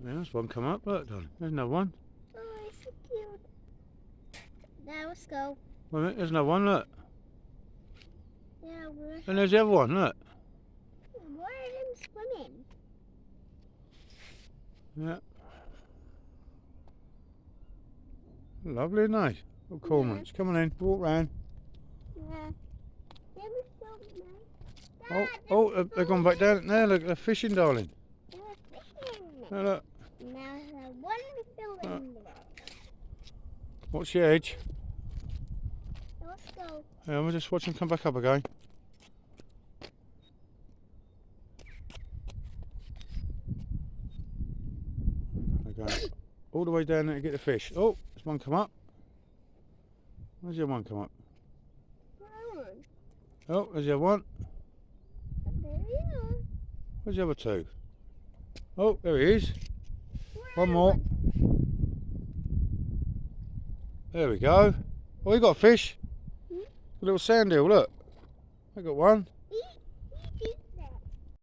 Yeah, there's one come up. Look, darling. There's another one. Oh, it's so cute. Now let's go. Wait a minute, there's another one. Look. Yeah, And there's the other one. Look. where are them swimming? Yeah. Lovely, isn't they? Little cormorants. Come on in. Walk round. Yeah. They were so nice. Oh, Dad, oh, they've gone back down there. Look, they're fishing, darling. they were fishing. Oh, look. Now there's one filling there. Watch the edge. Let's go. Yeah, we'll just watch them come back up again. They're going all the way down there to get the fish. Oh, there's one come up. Where's the other one come up? Come on. Oh, there's the other one. There you are. Where's the other two? Oh, there he is. Where One more. There we go. Oh, we got a fish. Hmm? A little sand eel, look. I got one.